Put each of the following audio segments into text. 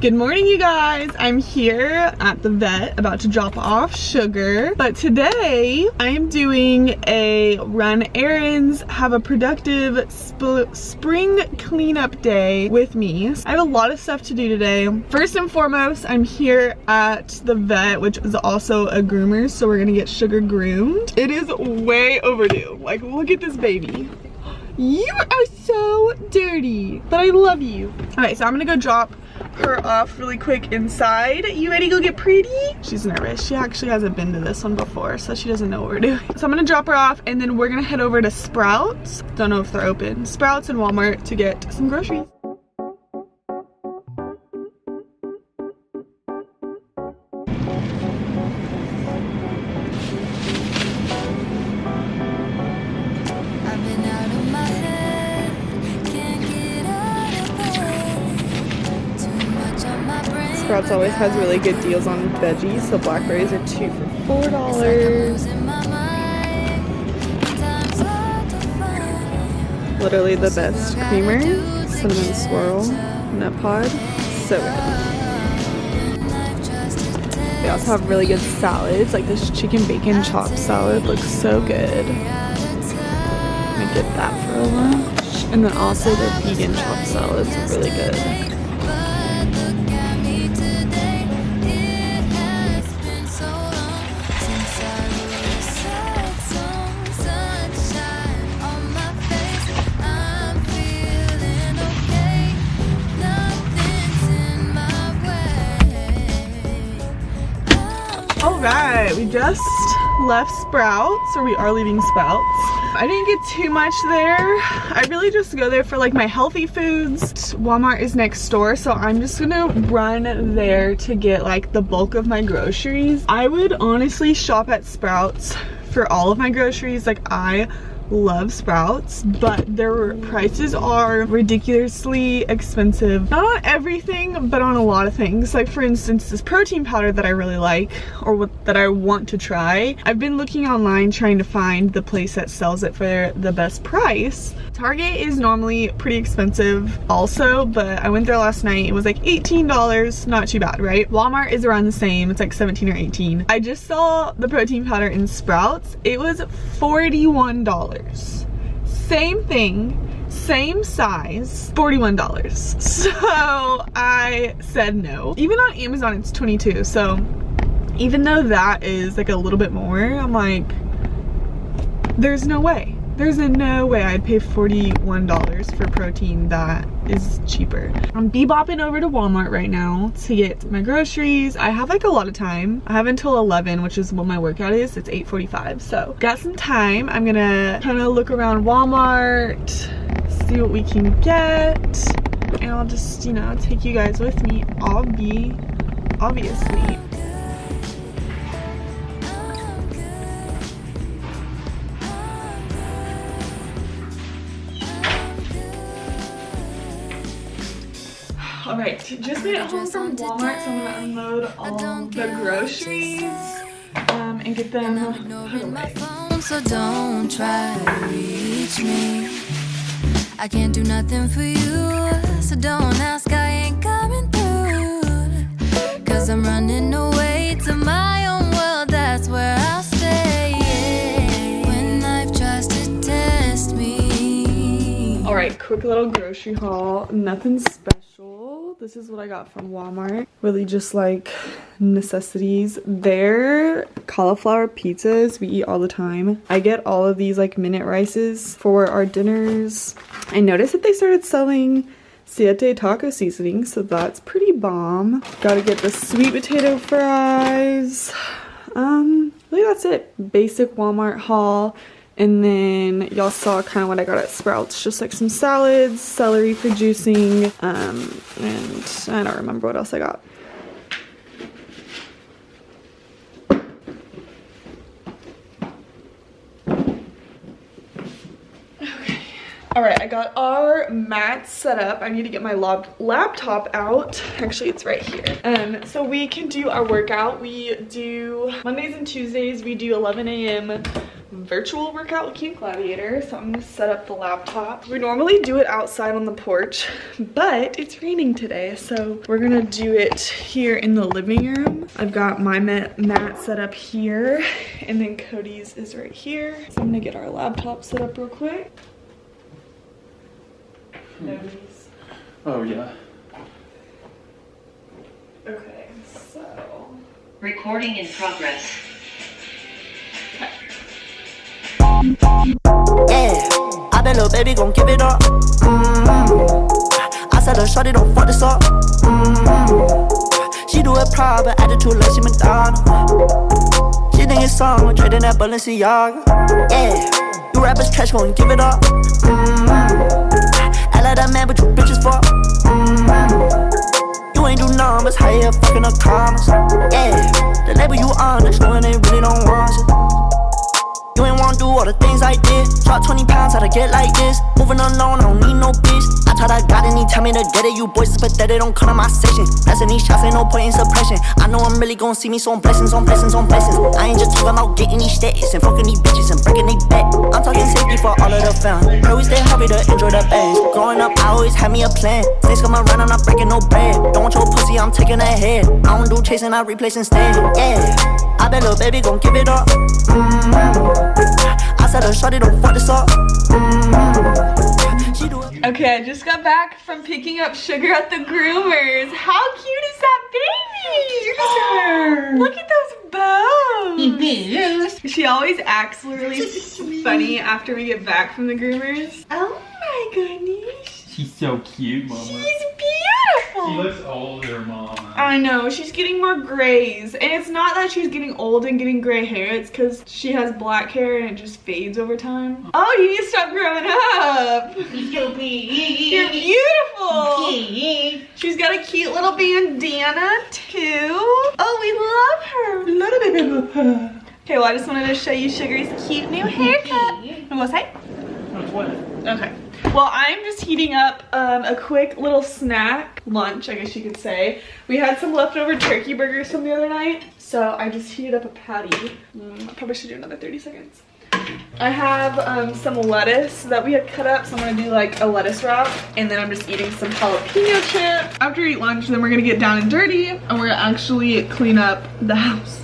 Good morning, you guys. I'm here at the vet about to drop off Sugar, but today I am doing a run errands, have a productive spring cleanup day with me. I have a lot of stuff to do today. First and foremost, I'm here at the vet, which is also a groomer, so we're gonna get Sugar groomed. It is way overdue. Like, look at this baby. You are so dirty, but I love you. Okay, so I'm gonna go drop her off really quick inside. You ready to go get pretty? She's nervous. She actually hasn't been to this one before, so she doesn't know what we're doing. So I'm gonna drop her off and then we're gonna head over to Sprouts. Don't know if they're open. Sprouts and Walmart to get some groceries. Sprouts always has really good deals on veggies, so blackberries are 2 for $4. Literally the best creamer, cinnamon swirl, nut pod, so good. They also have really good salads, like this chicken bacon chopped salad looks so good. I'm gonna get that for lunch. And then also their vegan chopped salads are really good. Alright, we just left Sprouts, or we are leaving Sprouts. I didn't get too much there. I really just go there for like my healthy foods. Walmart is next door, so I'm just gonna run there to get like the bulk of my groceries. I would honestly shop at Sprouts for all of my groceries. Like, I love Sprouts, but their prices are ridiculously expensive. Not on everything, but on a lot of things. Like, for instance, this protein powder that I really like, or that I want to try. I've been looking online trying to find the place that sells it for the best price. Target is normally pretty expensive also, but I went there last night. It was like $18, not too bad, right? Walmart is around the same. It's like 17 or 18. I just saw the protein powder in Sprouts. It was $41. Same thing, same size, $41. So I said no. Even on Amazon it's $22, so even though that is like a little bit more, I'm like, there's no way. There's no way I'd pay $41 for protein that is cheaper. I'm bebopping over to Walmart right now to get my groceries. I have like a lot of time. I have until 11, which is when my workout is. It's 8:45, so got some time. I'm gonna kind of look around Walmart, see what we can get, and I'll just, you know, take you guys with me. I'll be, obviously. All right, just made it home from Walmart, so I'm gonna unload all the groceries and get them put away. So don't try to reach me. I can't do nothing for you, so don't ask, I ain't coming through. Cause I'm running away to my own world, that's where I'll stay. When life tries to test me. All right, quick little grocery haul, nothing special. This is what I got from Walmart. Really just like necessities. Their cauliflower pizzas we eat all the time. I get all of these like minute rices for our dinners. I noticed that they started selling Siete taco seasoning, so that's pretty bomb. Gotta get the sweet potato fries. Really that's it. Basic Walmart haul. And then y'all saw kind of what I got at Sprouts, just like some salads, celery for juicing, and I don't remember what else I got. Okay. All right, I got our mats set up. I need to get my laptop out. Actually, it's right here. So we can do our workout. We do Mondays and Tuesdays, we do 11 a.m. virtual workout with Cute Gladiator. So I'm gonna set up the laptop. We normally do it outside on the porch, but it's raining today, so we're gonna do it here in the living room. I've got my mat set up here, and then Cody's is right here. So I'm gonna get our laptop set up real quick. Nobody's. Oh yeah. Okay, so. Recording in progress. Yeah, I bet little baby gon' give it up. I said her shorty don't fuck this up. She do it proud, but attitude like she Madonna. She think it's song when trading that Balenciaga. Yeah, you rappers trash gon' give it up. I like that man, but you bitches fuck. You ain't do numbers, how you fucking the commas? Yeah, the label you on, that's knowing they really don't want you. You ain't wanna do all the things I did. Drop 20 pounds, how to get like this. Moving alone, I don't need no bitch. I thought I got it, he tell me to get it. You boys is pathetic, don't come to my section. Blessing these shots, ain't no point in suppression. I know I'm really gon' see me some blessings on blessings on blessings. I ain't just talking about getting these stats and fucking these bitches and breaking they back. I'm talking safety for all of the fam. Pray we stay happy to enjoy the bands. Growing up, I always had me a plan. Things come around, I'm not breaking no bread. Don't want your pussy, I'm taking a head. I don't do chasing, I replace instead. Yeah, I bet little baby gon' give it up. I said her shorty don't fuck this up. She do it. Okay, I just got back from picking up Sugar at the groomers. How cute is that baby? Look at those bows. She always acts really funny after we get back from the groomers. Oh my goodness. She's so cute, Mama. She's beautiful. She looks older, Mama. I know, she's getting more grays. And it's not that she's getting old and getting gray hair, it's because she has black hair and it just fades over time. Oh, you need to stop growing up. You're beautiful. She's got a cute little bandana too. Oh, we love her. Okay, well I just wanted to show you Sugar's cute new haircut. And what's that? It's wet. Okay. Well, I'm just heating up a quick little snack, lunch, I guess you could say. We had some leftover turkey burgers from the other night, so I just heated up a patty. I probably should do another 30 seconds. I have some lettuce that we had cut up, so I'm gonna do like a lettuce wrap, and then I'm just eating some jalapeno chips. After we eat lunch, then we're gonna get down and dirty, and we're gonna actually clean up the house.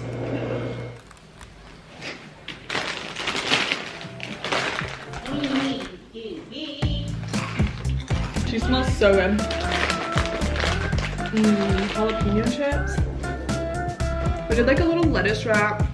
She smells so good. Jalapeno chips. We did like a little lettuce wrap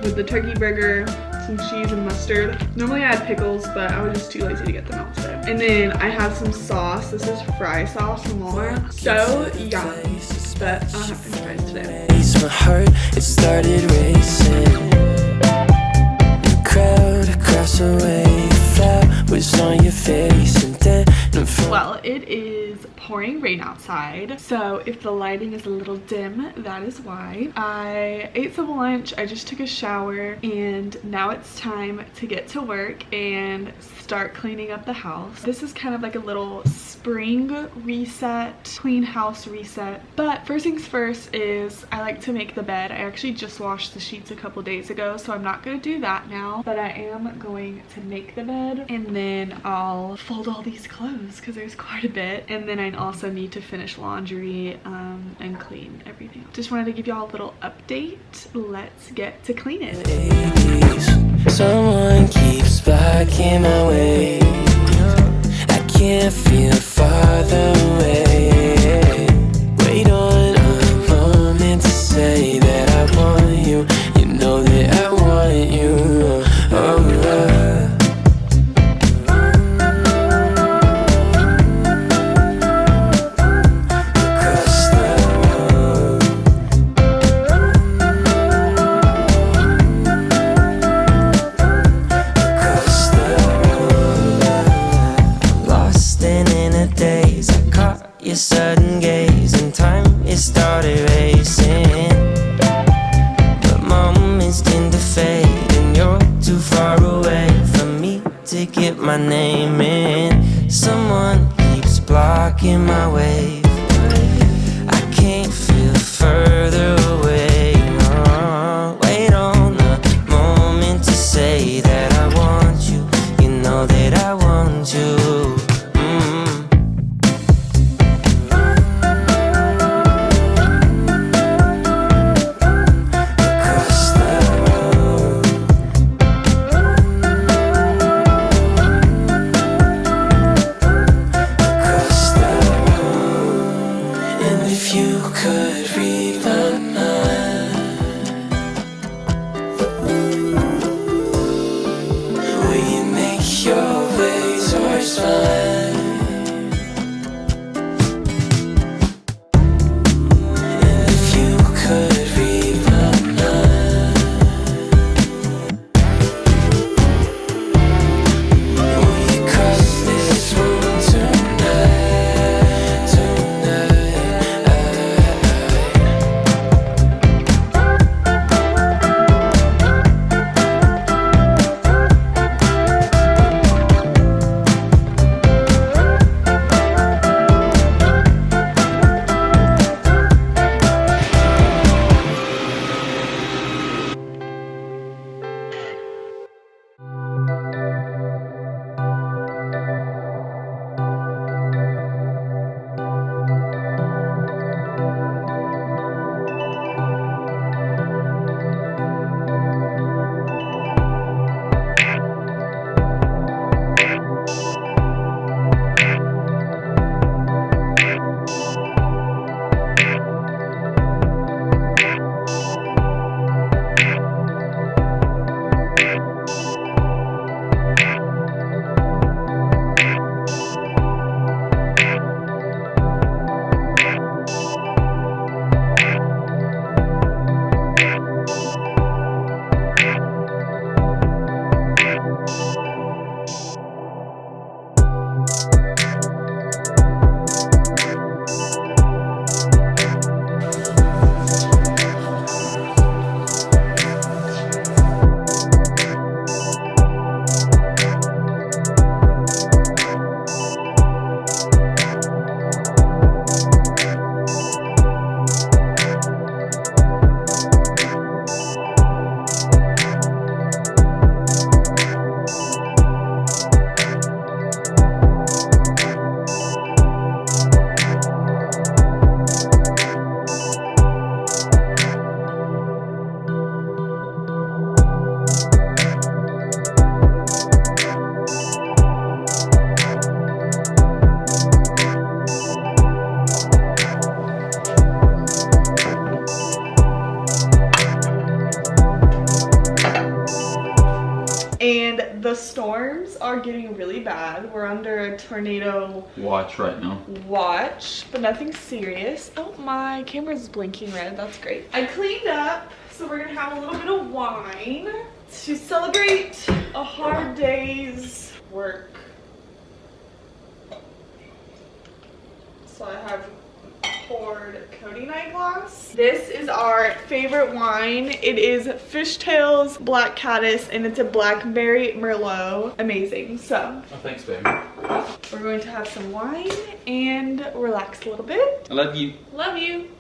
with the turkey burger, some cheese and mustard. Normally I had pickles, but I was just too lazy to get them out today. And then I have some sauce. This is fry sauce from Walmart. So yummy, but I don't have french fries today. My heart, it started racing. The crowd across the way, flat was on your face, and then well, it is pouring rain outside, so if the lighting is a little dim, that is why. I ate some lunch, I just took a shower, and now it's time to get to work and start cleaning up the house. This is kind of like a little spring reset, clean house reset. But first things first is I like to make the bed. I actually just washed the sheets a couple days ago, so I'm not going to do that now, but I am going to make the bed, and then I'll fold all these clothes because there's quite a bit, and then I also need to finish laundry and clean everything. Just wanted to give y'all a little update. Let's get to cleaning. Someone keeps blocking my way. I can't feel farther away. Wait on a moment to say that I want you. You know that I want you. Oh, your sudden gaze and time, it started racing. But moments tend to fade, and you're too far away from me to get my name in. Someone keeps blocking my way. I can't feel further away. Wait on a moment to say that storms are getting really bad. We're under a tornado Watch right now. watch, but nothing serious. Oh, my camera's blinking red. That's great. I cleaned up, so we're gonna have a little bit of wine to celebrate a hard day's work. So I have poured Cody night glass. This is our favorite wine. It is Fishtails Black Caddis, and it's a blackberry merlot. Amazing. So Oh, thanks, baby. we're going to have some wine and relax a little bit. I love you. Love you.